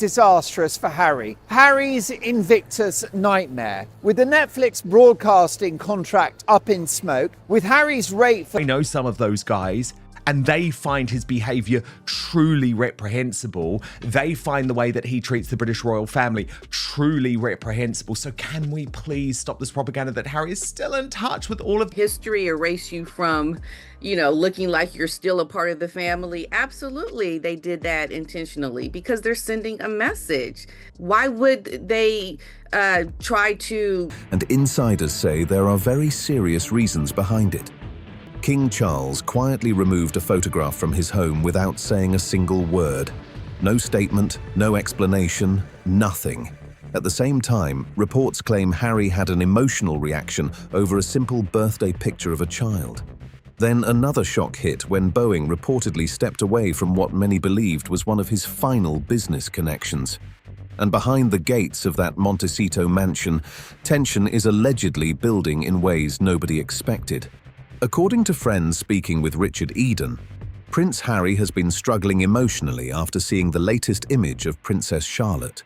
disastrous for Harry. Harry's Invictus nightmare. With the Netflix broadcasting contract up in smoke, with Harry's rate for... I know some of those guys, and they find his behaviour truly reprehensible. They find the way that he treats the British royal family truly reprehensible. So can we please stop this propaganda that Harry is still in touch with all of history, erase you from, looking like you're still a part of the family? Absolutely, they did that intentionally because they're sending a message. Why would they try to... And insiders say there are very serious reasons behind it. King Charles quietly removed a photograph from his home without saying a single word. No statement, no explanation, nothing. At the same time, reports claim Harry had an emotional reaction over a simple birthday picture of a child. Then another shock hit when Boeing reportedly stepped away from what many believed was one of his final business connections. And behind the gates of that Montecito mansion, tension is allegedly building in ways nobody expected. According to friends speaking with Richard Eden, Prince Harry has been struggling emotionally after seeing the latest image of Princess Charlotte.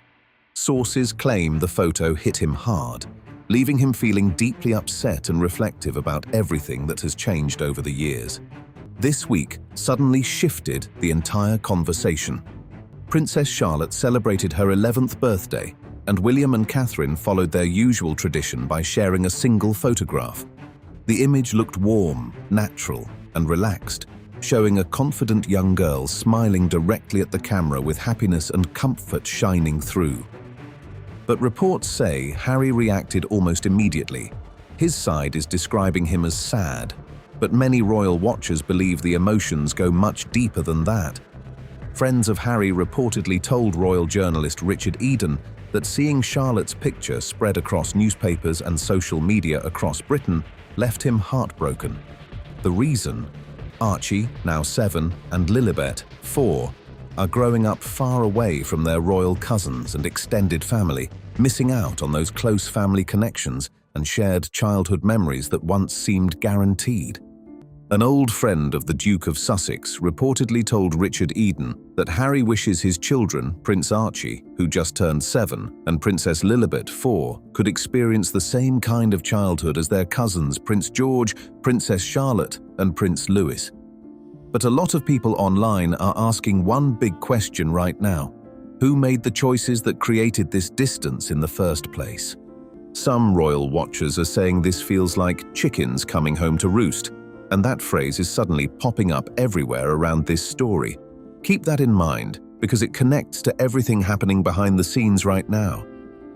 Sources claim the photo hit him hard, leaving him feeling deeply upset and reflective about everything that has changed over the years. This week suddenly shifted the entire conversation. Princess Charlotte celebrated her 11th birthday, and William and Catherine followed their usual tradition by sharing a single photograph. The image looked warm, natural, and relaxed, showing a confident young girl smiling directly at the camera with happiness and comfort shining through. But reports say Harry reacted almost immediately. His side is describing him as sad, but many royal watchers believe the emotions go much deeper than that. Friends of Harry reportedly told royal journalist Richard Eden that seeing Charlotte's picture spread across newspapers and social media across Britain left him heartbroken. The reason? Archie, now 7, and Lilibet, 4, are growing up far away from their royal cousins and extended family, missing out on those close family connections and shared childhood memories that once seemed guaranteed. An old friend of the Duke of Sussex reportedly told Richard Eden that Harry wishes his children, Prince Archie, who just turned 7, and Princess Lilibet, 4, could experience the same kind of childhood as their cousins Prince George, Princess Charlotte, and Prince Louis. But a lot of people online are asking one big question right now. Who made the choices that created this distance in the first place? Some royal watchers are saying this feels like chickens coming home to roost, and that phrase is suddenly popping up everywhere around this story. Keep that in mind, because it connects to everything happening behind the scenes right now.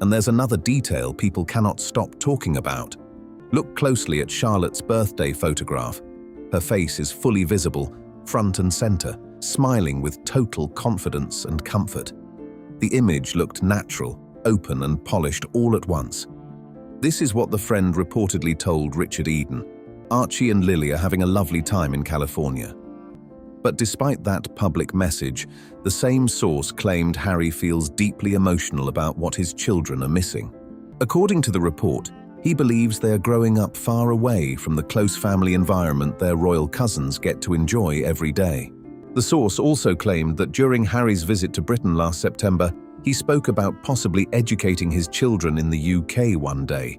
And there's another detail people cannot stop talking about. Look closely at Charlotte's birthday photograph. Her face is fully visible, front and center, smiling with total confidence and comfort. The image looked natural, open and polished all at once. This is what the friend reportedly told Richard Eden. Archie and Lily are having a lovely time in California. But despite that public message, the same source claimed Harry feels deeply emotional about what his children are missing. According to the report, he believes they are growing up far away from the close family environment their royal cousins get to enjoy every day. The source also claimed that during Harry's visit to Britain last September, he spoke about possibly educating his children in the UK one day.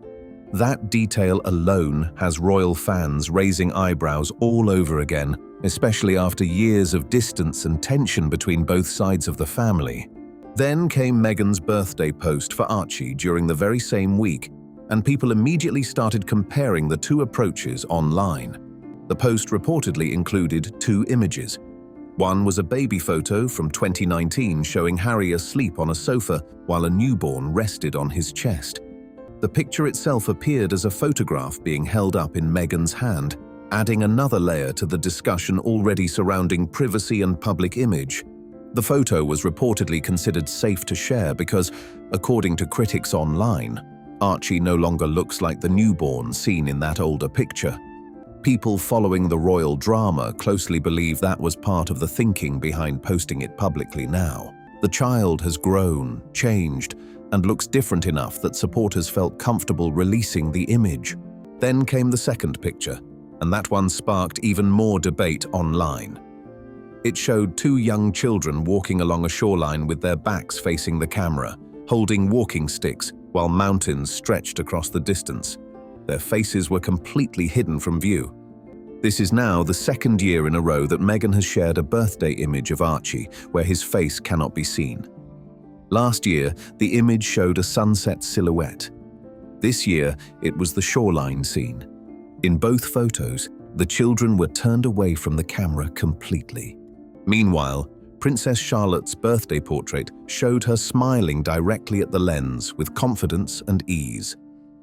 That detail alone has royal fans raising eyebrows all over again, especially after years of distance and tension between both sides of the family. Then came Meghan's birthday post for Archie during the very same week, and people immediately started comparing the two approaches online. The post reportedly included 2 images. One was a baby photo from 2019 showing Harry asleep on a sofa while a newborn rested on his chest. The picture itself appeared as a photograph being held up in Meghan's hand, adding another layer to the discussion already surrounding privacy and public image. The photo was reportedly considered safe to share because, according to critics online, Archie no longer looks like the newborn seen in that older picture. People following the royal drama closely believe that was part of the thinking behind posting it publicly now. The child has grown, changed, and looks different enough that supporters felt comfortable releasing the image. Then came the second picture, and that one sparked even more debate online. It showed two young children walking along a shoreline with their backs facing the camera, holding walking sticks while mountains stretched across the distance. Their faces were completely hidden from view. This is now the second year in a row that Meghan has shared a birthday image of Archie where his face cannot be seen. Last year, the image showed a sunset silhouette. This year, it was the shoreline scene. In both photos, the children were turned away from the camera completely. Meanwhile, Princess Charlotte's birthday portrait showed her smiling directly at the lens with confidence and ease.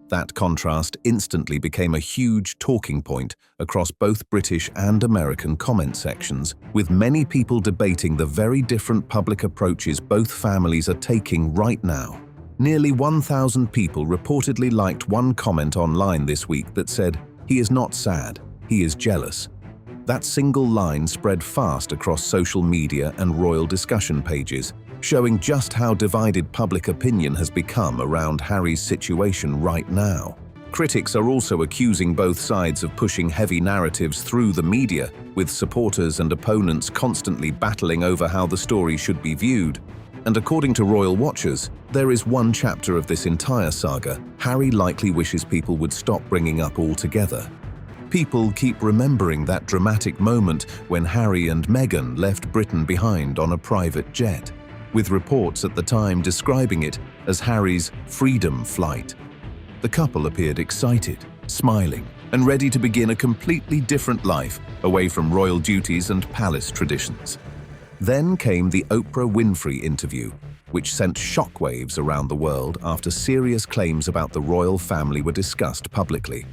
That contrast instantly became a huge talking point across both British and American comment sections, with many people debating the very different public approaches both families are taking right now. Nearly 1,000 people reportedly liked one comment online this week that said, "He is not sad, he is jealous." That single line spread fast across social media and royal discussion pages, showing just how divided public opinion has become around Harry's situation right now. Critics are also accusing both sides of pushing heavy narratives through the media, with supporters and opponents constantly battling over how the story should be viewed. And according to royal watchers, there is one chapter of this entire saga Harry likely wishes people would stop bringing up altogether. People keep remembering that dramatic moment when Harry and Meghan left Britain behind on a private jet, with reports at the time describing it as Harry's freedom flight. The couple appeared excited, smiling, and ready to begin a completely different life away from royal duties and palace traditions. Then came the Oprah Winfrey interview, which sent shockwaves around the world after serious claims about the royal family were discussed publicly.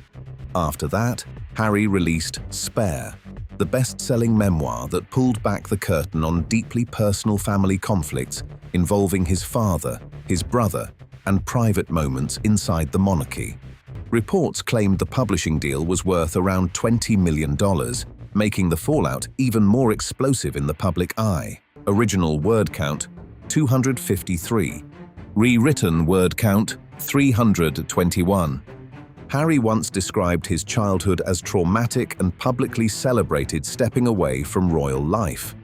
After that, Harry released Spare, the best-selling memoir that pulled back the curtain on deeply personal family conflicts involving his father, his brother, and private moments inside the monarchy. Reports claimed the publishing deal was worth around $20 million, making the fallout even more explosive in the public eye. Original word count, 253. Rewritten word count, 321. Harry once described his childhood as traumatic and publicly celebrated stepping away from royal life.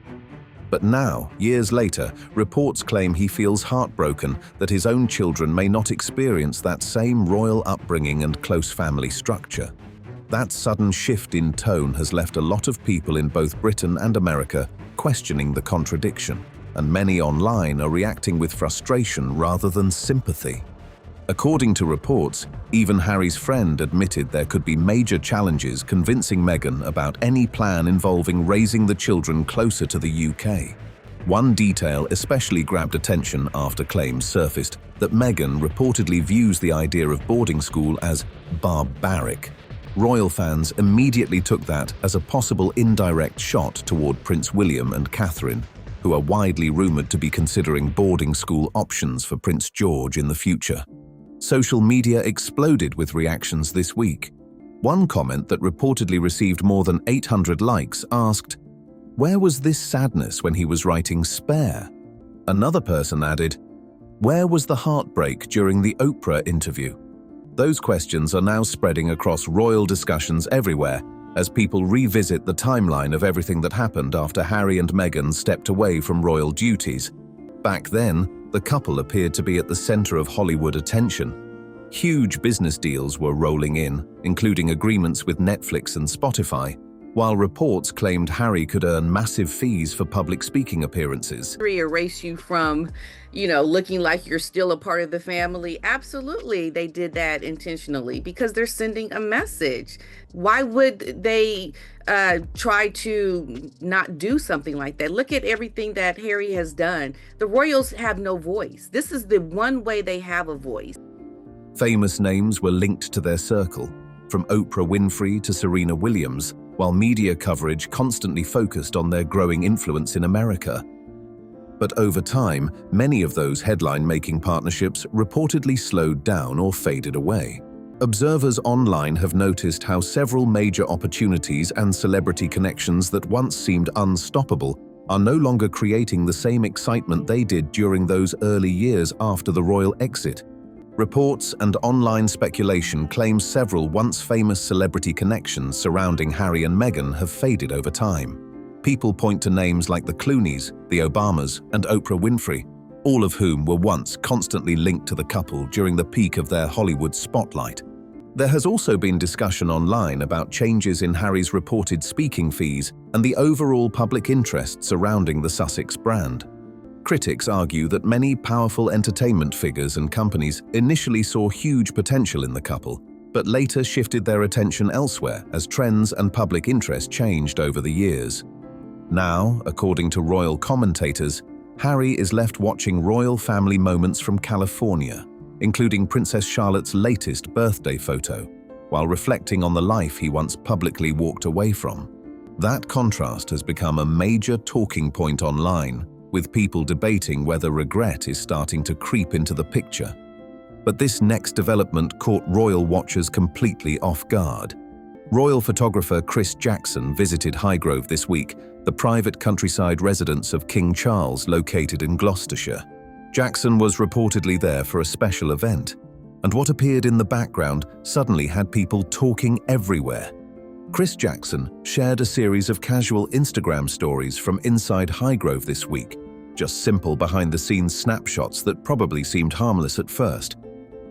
But now, years later, reports claim he feels heartbroken that his own children may not experience that same royal upbringing and close family structure. That sudden shift in tone has left a lot of people in both Britain and America questioning the contradiction, and many online are reacting with frustration rather than sympathy. According to reports, even Harry's friend admitted there could be major challenges convincing Meghan about any plan involving raising the children closer to the UK. One detail especially grabbed attention after claims surfaced that Meghan reportedly views the idea of boarding school as barbaric. Royal fans immediately took that as a possible indirect shot toward Prince William and Catherine, who are widely rumoured to be considering boarding school options for Prince George in the future. Social media exploded with reactions this week. One comment that reportedly received more than 800 likes asked, "Where was this sadness when he was writing Spare?" Another person added, "Where was the heartbreak during the Oprah interview?" Those questions are now spreading across royal discussions everywhere as people revisit the timeline of everything that happened after Harry and Meghan stepped away from royal duties. Back then, the couple appeared to be at the center of Hollywood attention. Huge business deals were rolling in, including agreements with Netflix and Spotify, while reports claimed Harry could earn massive fees for public speaking appearances. Erase you from, looking like you're still a part of the family. Absolutely, they did that intentionally because they're sending a message. Why would they try to not do something like that? Look at everything that Harry has done. The royals have no voice. This is the one way they have a voice. Famous names were linked to their circle, from Oprah Winfrey to Serena Williams, while media coverage constantly focused on their growing influence in America. But over time, many of those headline-making partnerships reportedly slowed down or faded away. Observers online have noticed how several major opportunities and celebrity connections that once seemed unstoppable are no longer creating the same excitement they did during those early years after the royal exit. Reports and online speculation claim several once famous celebrity connections surrounding Harry and Meghan have faded over time. People point to names like the Clooneys, the Obamas, and Oprah Winfrey, all of whom were once constantly linked to the couple during the peak of their Hollywood spotlight. There has also been discussion online about changes in Harry's reported speaking fees and the overall public interest surrounding the Sussex brand. Critics argue that many powerful entertainment figures and companies initially saw huge potential in the couple, but later shifted their attention elsewhere as trends and public interest changed over the years. Now, according to royal commentators, Harry is left watching royal family moments from California, including Princess Charlotte's latest birthday photo, while reflecting on the life he once publicly walked away from. That contrast has become a major talking point online, with people debating whether regret is starting to creep into the picture. But this next development caught royal watchers completely off guard. Royal photographer Chris Jackson visited Highgrove this week, the private countryside residence of King Charles located in Gloucestershire. Jackson was reportedly there for a special event, and what appeared in the background suddenly had people talking everywhere. Chris Jackson shared a series of casual Instagram stories from inside Highgrove this week, just simple behind-the-scenes snapshots that probably seemed harmless at first.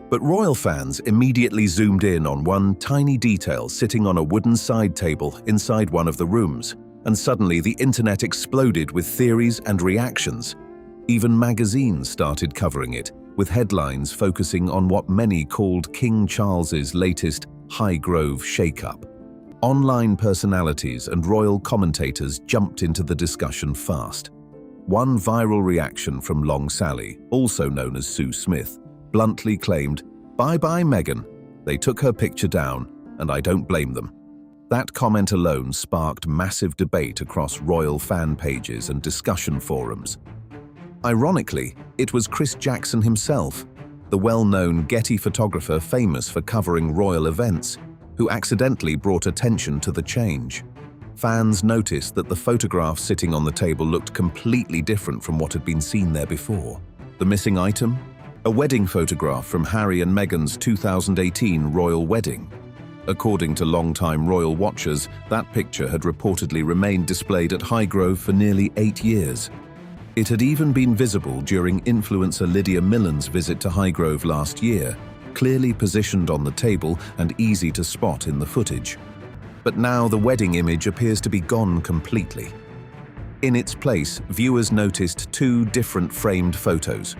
But royal fans immediately zoomed in on one tiny detail sitting on a wooden side table inside one of the rooms, and suddenly the internet exploded with theories and reactions. Even magazines started covering it, with headlines focusing on what many called King Charles's latest Highgrove shake-up. Online personalities and royal commentators jumped into the discussion fast. One viral reaction from Long Sally, also known as Sue Smith, bluntly claimed, "Bye-bye, Meghan. They took her picture down, and I don't blame them." That comment alone sparked massive debate across royal fan pages and discussion forums. Ironically, it was Chris Jackson himself, the well-known Getty photographer famous for covering royal events, who accidentally brought attention to the change. Fans noticed that the photograph sitting on the table looked completely different from what had been seen there before. The missing item? A wedding photograph from Harry and Meghan's 2018 royal wedding. According to longtime royal watchers, that picture had reportedly remained displayed at Highgrove for nearly 8 years. It had even been visible during influencer Lydia Millen's visit to Highgrove last year, clearly positioned on the table and easy to spot in the footage. But now the wedding image appears to be gone completely. In its place, viewers noticed 2 different framed photos.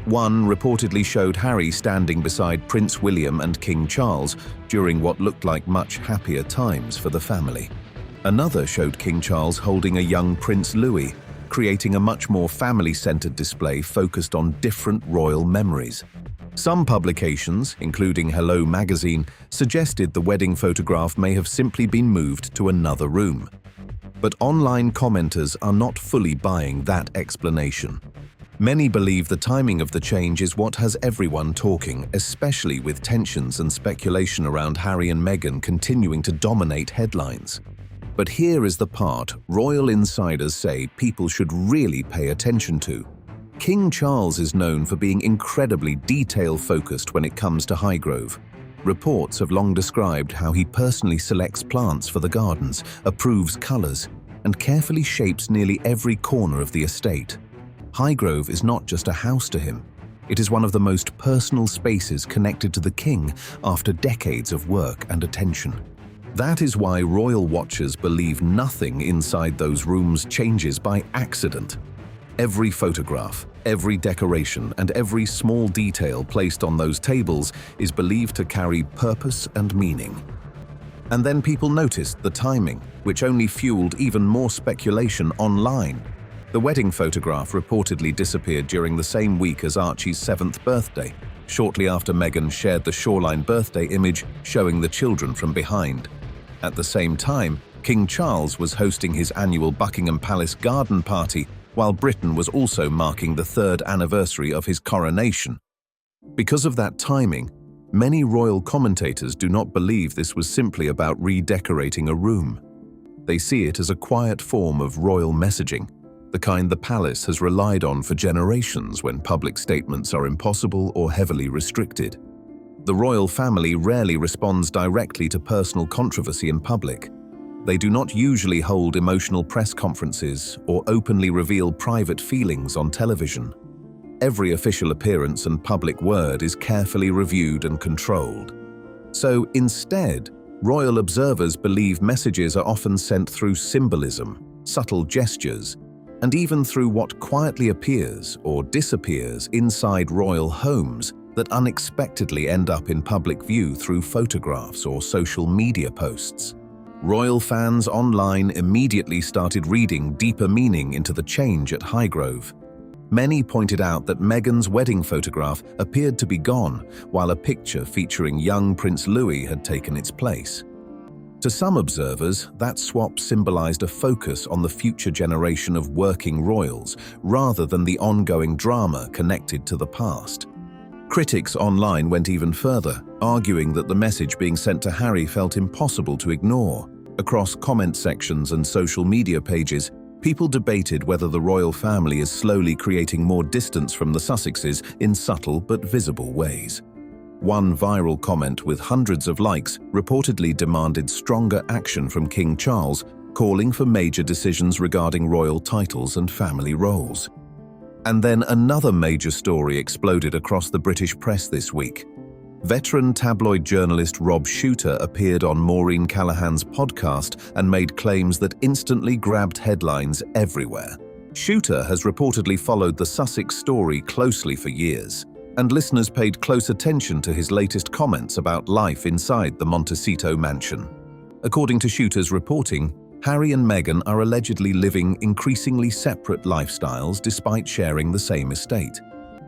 One reportedly showed Harry standing beside Prince William and King Charles during what looked like much happier times for the family. Another showed King Charles holding a young Prince Louis, creating a much more family-centered display focused on different royal memories. Some publications, including Hello magazine, suggested the wedding photograph may have simply been moved to another room. But online commenters are not fully buying that explanation. Many believe the timing of the change is what has everyone talking, especially with tensions and speculation around Harry and Meghan continuing to dominate headlines. But here is the part royal insiders say people should really pay attention to. King Charles is known for being incredibly detail-focused when it comes to Highgrove. Reports have long described how he personally selects plants for the gardens, approves colours, and carefully shapes nearly every corner of the estate. Highgrove is not just a house to him. It is one of the most personal spaces connected to the king after decades of work and attention. That is why royal watchers believe nothing inside those rooms changes by accident. Every photograph, every decoration, and every small detail placed on those tables is believed to carry purpose and meaning. And then people noticed the timing, which only fueled even more speculation online. The wedding photograph reportedly disappeared during the same week as Archie's 7th birthday, shortly after Meghan shared the shoreline birthday image showing the children from behind. At the same time, King Charles was hosting his annual Buckingham Palace garden party, while Britain was also marking the 3rd anniversary of his coronation. Because of that timing, many royal commentators do not believe this was simply about redecorating a room. They see it as a quiet form of royal messaging, the kind the palace has relied on for generations when public statements are impossible or heavily restricted. The royal family rarely responds directly to personal controversy in public. They do not usually hold emotional press conferences or openly reveal private feelings on television. Every official appearance and public word is carefully reviewed and controlled. So instead, royal observers believe messages are often sent through symbolism, subtle gestures, and even through what quietly appears or disappears inside royal homes that unexpectedly end up in public view through photographs or social media posts. Royal fans online immediately started reading deeper meaning into the change at Highgrove. Many pointed out that Meghan's wedding photograph appeared to be gone, while a picture featuring young Prince Louis had taken its place. To some observers, that swap symbolized a focus on the future generation of working royals, rather than the ongoing drama connected to the past. Critics online went even further, arguing that the message being sent to Harry felt impossible to ignore. Across comment sections and social media pages, people debated whether the royal family is slowly creating more distance from the Sussexes in subtle but visible ways. One viral comment with hundreds of likes reportedly demanded stronger action from King Charles, calling for major decisions regarding royal titles and family roles. And then another major story exploded across the British press this week. Veteran tabloid journalist Rob Shooter appeared on Maureen Callahan's podcast and made claims that instantly grabbed headlines everywhere. Shooter has reportedly followed the Sussex story closely for years, and listeners paid close attention to his latest comments about life inside the Montecito mansion. According to Shooter's reporting, Harry and Meghan are allegedly living increasingly separate lifestyles despite sharing the same estate.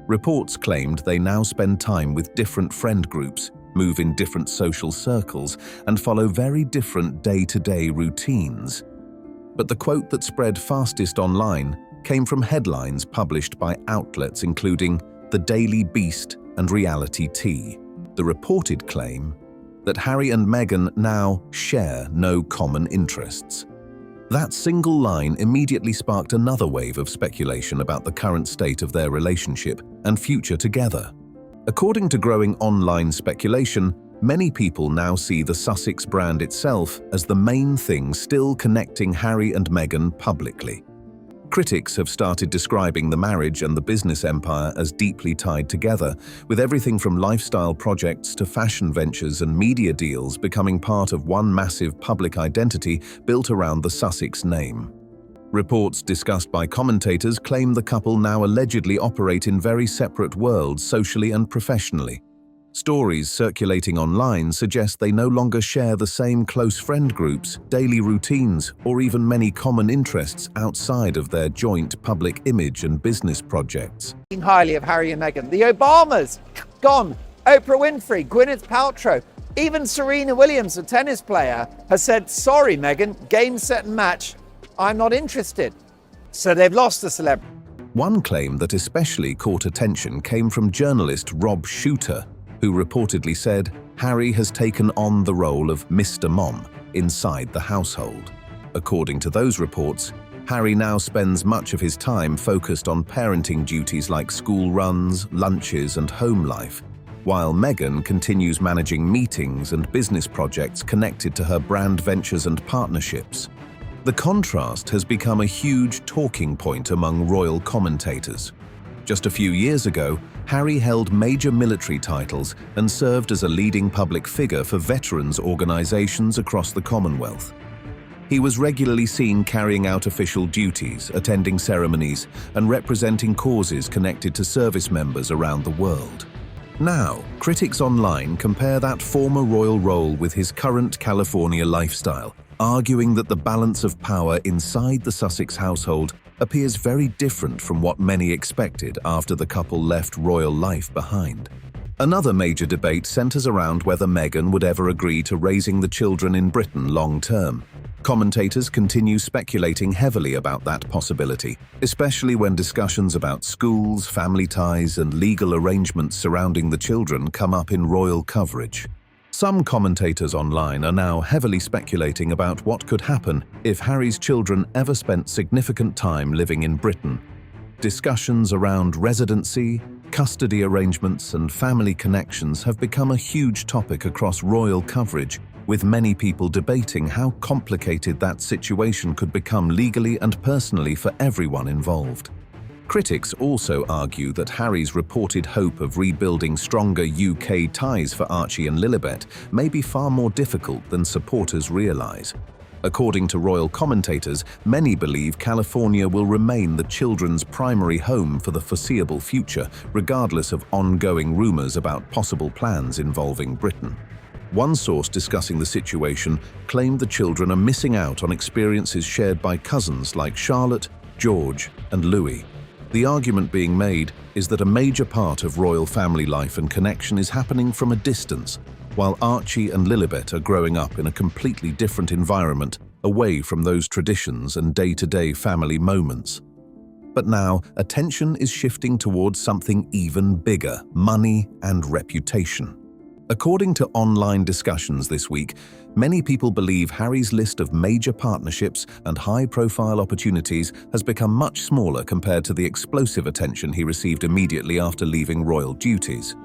Reports claimed they now spend time with different friend groups, move in different social circles, and follow very different day-to-day routines. But the quote that spread fastest online came from headlines published by outlets including The Daily Beast and Reality Tea. The reported claim that Harry and Meghan now share no common interests. That single line immediately sparked another wave of speculation about the current state of their relationship and future together. According to growing online speculation, many people now see the Sussex brand itself as the main thing still connecting Harry and Meghan publicly. Critics have started describing the marriage and the business empire as deeply tied together, with everything from lifestyle projects to fashion ventures and media deals becoming part of one massive public identity built around the Sussex name. Reports discussed by commentators claim the couple now allegedly operate in very separate worlds socially and professionally. Stories circulating online suggest they no longer share the same close friend groups, daily routines, or even many common interests outside of their joint public image and business projects. Highly of Harry and Meghan. The Obamas, gone. Oprah Winfrey, Gwyneth Paltrow, even Serena Williams, a tennis player, has said, sorry, Meghan, game, set and match, I'm not interested. So they've lost the celebrity. One claim that especially caught attention came from journalist Rob Shooter, who reportedly said Harry has taken on the role of Mr. Mom inside the household. According to those reports, Harry now spends much of his time focused on parenting duties like school runs, lunches, and home life, while Meghan continues managing meetings and business projects connected to her brand ventures and partnerships. The contrast has become a huge talking point among royal commentators. Just a few years ago, Harry held major military titles and served as a leading public figure for veterans organizations across the Commonwealth. He was regularly seen carrying out official duties, attending ceremonies, and representing causes connected to service members around the world. Now, critics online compare that former royal role with his current California lifestyle, arguing that the balance of power inside the Sussex household appears very different from what many expected after the couple left royal life behind. Another major debate centers around whether Meghan would ever agree to raising the children in Britain long-term. Commentators continue speculating heavily about that possibility, especially when discussions about schools, family ties, and legal arrangements surrounding the children come up in royal coverage. Some commentators online are now heavily speculating about what could happen if Harry's children ever spent significant time living in Britain. Discussions around residency, custody arrangements, and family connections have become a huge topic across royal coverage, with many people debating how complicated that situation could become legally and personally for everyone involved. Critics also argue that Harry's reported hope of rebuilding stronger UK ties for Archie and Lilibet may be far more difficult than supporters realise. According to royal commentators, many believe California will remain the children's primary home for the foreseeable future, regardless of ongoing rumours about possible plans involving Britain. One source discussing the situation claimed the children are missing out on experiences shared by cousins like Charlotte, George, and Louis. The argument being made is that a major part of royal family life and connection is happening from a distance, while Archie and Lilibet are growing up in a completely different environment, away from those traditions and day-to-day family moments. But now, attention is shifting towards something even bigger: money and reputation. According to online discussions this week, many people believe Harry's list of major partnerships and high-profile opportunities has become much smaller compared to the explosive attention he received immediately after leaving royal duties.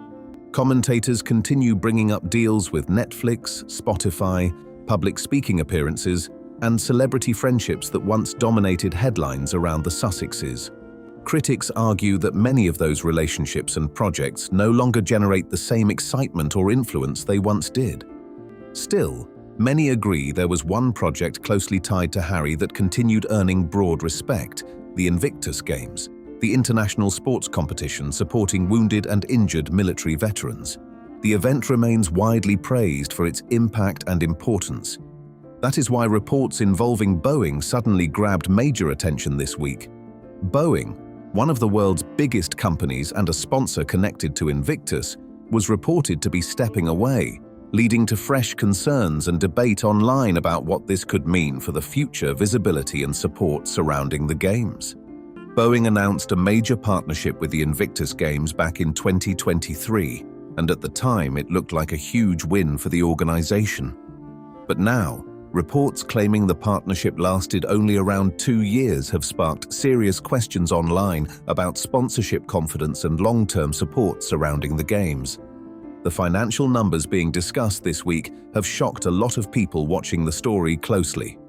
Commentators continue bringing up deals with Netflix, Spotify, public speaking appearances, and celebrity friendships that once dominated headlines around the Sussexes. Critics argue that many of those relationships and projects no longer generate the same excitement or influence they once did. Still, many agree there was one project closely tied to Harry that continued earning broad respect: the Invictus Games, the international sports competition supporting wounded and injured military veterans. The event remains widely praised for its impact and importance. That is why reports involving Boeing suddenly grabbed major attention this week. Boeing, one of the world's biggest companies and a sponsor connected to Invictus, was reported to be stepping away, leading to fresh concerns and debate online about what this could mean for the future visibility and support surrounding the Games. Boeing announced a major partnership with the Invictus Games back in 2023, and at the time it looked like a huge win for the organization. But now, reports claiming the partnership lasted only around 2 years have sparked serious questions online about sponsorship confidence and long-term support surrounding the Games. The financial numbers being discussed this week have shocked a lot of people watching the story closely.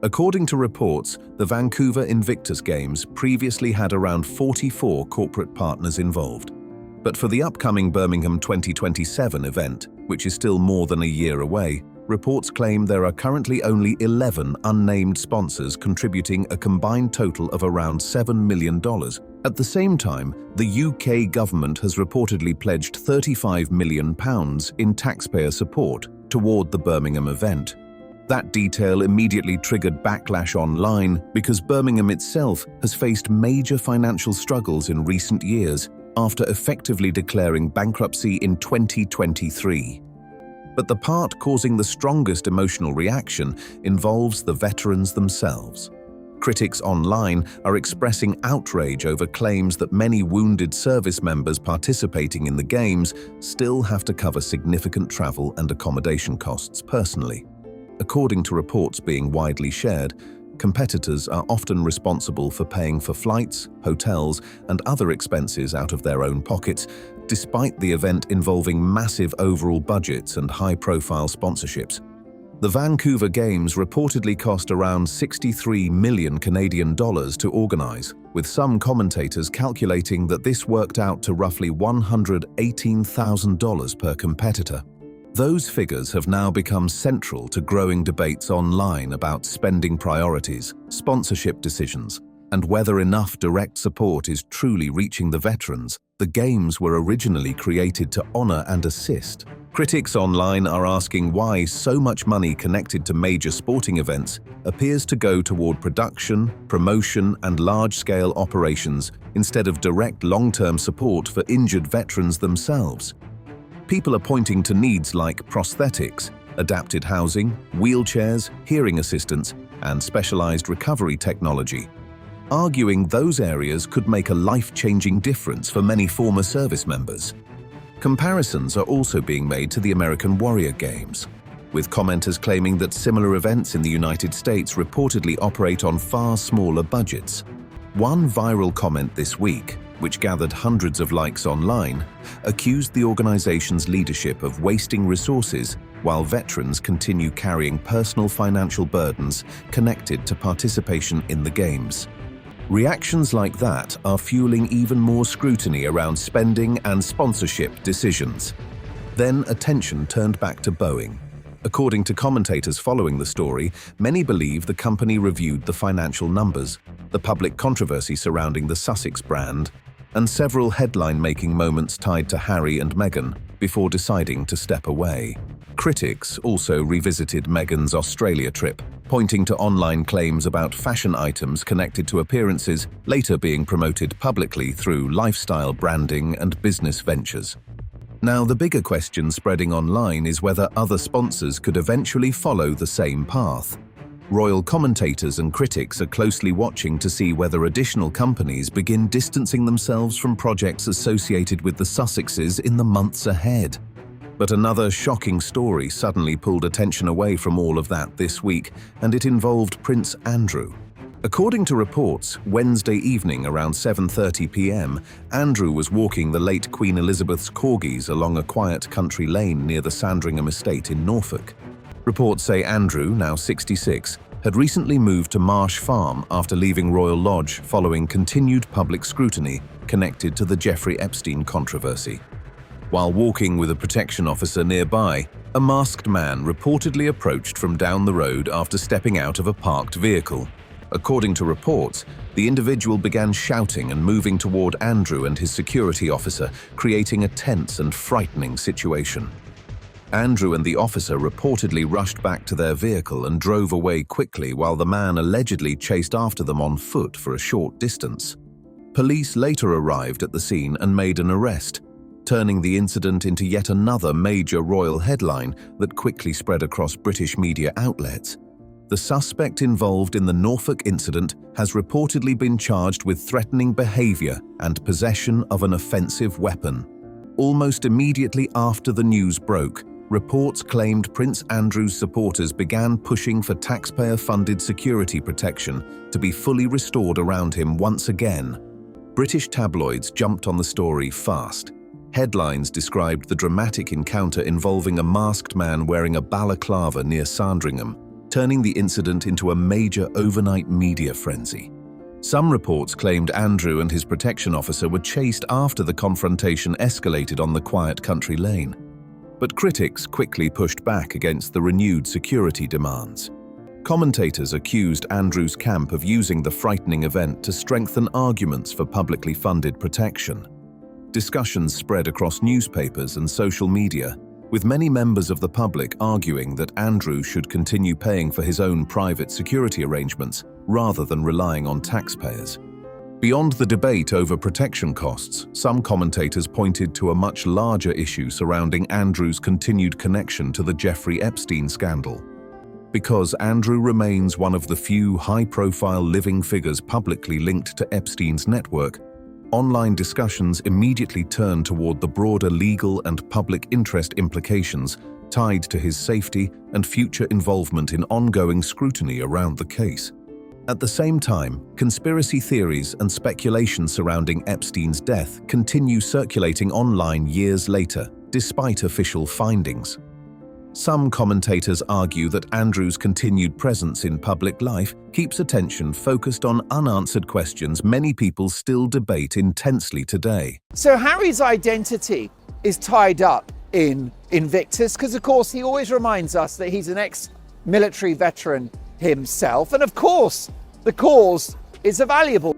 According to reports, the Vancouver Invictus Games previously had around 44 corporate partners involved. But for the upcoming Birmingham 2027 event, which is still more than a year away, reports claim there are currently only 11 unnamed sponsors contributing a combined total of around $7 million. At the same time, the UK government has reportedly pledged £35 million in taxpayer support toward the Birmingham event. That detail immediately triggered backlash online because Birmingham itself has faced major financial struggles in recent years after effectively declaring bankruptcy in 2023. But the part causing the strongest emotional reaction involves the veterans themselves. Critics online are expressing outrage over claims that many wounded service members participating in the Games still have to cover significant travel and accommodation costs personally. According to reports being widely shared, competitors are often responsible for paying for flights, hotels, and other expenses out of their own pockets, despite the event involving massive overall budgets and high-profile sponsorships. The Vancouver Games reportedly cost around $63 million Canadian to organize, with some commentators calculating that this worked out to roughly $118,000 per competitor. Those figures have now become central to growing debates online about spending priorities, sponsorship decisions, and whether enough direct support is truly reaching the veterans. The Games were originally created to honor and assist. Critics online are asking why so much money connected to major sporting events appears to go toward production, promotion, and large-scale operations instead of direct long-term support for injured veterans themselves. People are pointing to needs like prosthetics, adapted housing, wheelchairs, hearing assistance, and specialized recovery technology, arguing those areas could make a life-changing difference for many former service members. Comparisons are also being made to the American Warrior Games, with commenters claiming that similar events in the United States reportedly operate on far smaller budgets. One viral comment this week which gathered hundreds of likes online, accused the organization's leadership of wasting resources while veterans continue carrying personal financial burdens connected to participation in the games. Reactions like that are fueling even more scrutiny around spending and sponsorship decisions. Then attention turned back to Boeing. According to commentators following the story, many believe the company reviewed the financial numbers, the public controversy surrounding the Sussex brand, and several headline-making moments tied to Harry and Meghan before deciding to step away. Critics also revisited Meghan's Australia trip, pointing to online claims about fashion items connected to appearances later being promoted publicly through lifestyle branding and business ventures. Now, the bigger question spreading online is whether other sponsors could eventually follow the same path. Royal commentators and critics are closely watching to see whether additional companies begin distancing themselves from projects associated with the Sussexes in the months ahead. But another shocking story suddenly pulled attention away from all of that this week, and it involved Prince Andrew. According to reports, Wednesday evening around 7:30 p.m., Andrew was walking the late Queen Elizabeth's corgis along a quiet country lane near the Sandringham estate in Norfolk. Reports say Andrew, now 66, had recently moved to Marsh Farm after leaving Royal Lodge following continued public scrutiny connected to the Jeffrey Epstein controversy. While walking with a protection officer nearby, a masked man reportedly approached from down the road after stepping out of a parked vehicle. According to reports, the individual began shouting and moving toward Andrew and his security officer, creating a tense and frightening situation. Andrew and the officer reportedly rushed back to their vehicle and drove away quickly while the man allegedly chased after them on foot for a short distance. Police later arrived at the scene and made an arrest, turning the incident into yet another major royal headline that quickly spread across British media outlets. The suspect involved in the Norfolk incident has reportedly been charged with threatening behavior and possession of an offensive weapon. Almost immediately after the news broke, reports claimed Prince Andrew's supporters began pushing for taxpayer-funded security protection to be fully restored around him once again. British tabloids jumped on the story fast. Headlines described the dramatic encounter involving a masked man wearing a balaclava near Sandringham, turning the incident into a major overnight media frenzy. Some reports claimed Andrew and his protection officer were chased after the confrontation escalated on the quiet country lane. But critics quickly pushed back against the renewed security demands. Commentators accused Andrew's camp of using the frightening event to strengthen arguments for publicly funded protection. Discussions spread across newspapers and social media, with many members of the public arguing that Andrew should continue paying for his own private security arrangements rather than relying on taxpayers. Beyond the debate over protection costs, some commentators pointed to a much larger issue surrounding Andrew's continued connection to the Jeffrey Epstein scandal. Because Andrew remains one of the few high-profile living figures publicly linked to Epstein's network, online discussions immediately turned toward the broader legal and public interest implications tied to his safety and future involvement in ongoing scrutiny around the case. At the same time, conspiracy theories and speculation surrounding Epstein's death continue circulating online years later, despite official findings. Some commentators argue that Andrew's continued presence in public life keeps attention focused on unanswered questions many people still debate intensely today. So Harry's identity is tied up in Invictus because, of course, he always reminds us that he's an ex-military veteran himself. And, of course, the cause is a valuable.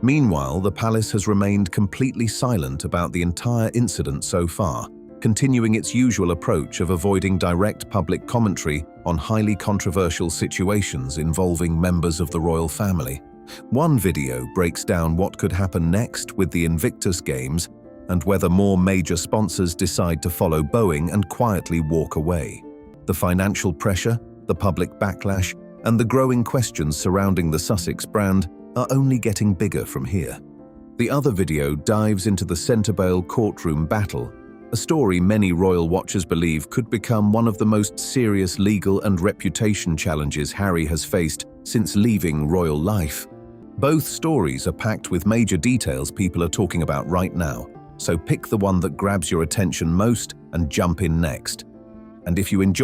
Meanwhile, the palace has remained completely silent about the entire incident so far, continuing its usual approach of avoiding direct public commentary on highly controversial situations involving members of the royal family. One video breaks down what could happen next with the Invictus Games and whether more major sponsors decide to follow Boeing and quietly walk away. The financial pressure, the public backlash, and the growing questions surrounding the Sussex brand are only getting bigger from here. The other video dives into the Centrebale courtroom battle, a story many royal watchers believe could become one of the most serious legal and reputation challenges Harry has faced since leaving royal life. Both stories are packed with major details people are talking about right now, so pick the one that grabs your attention most and jump in next. And if you enjoy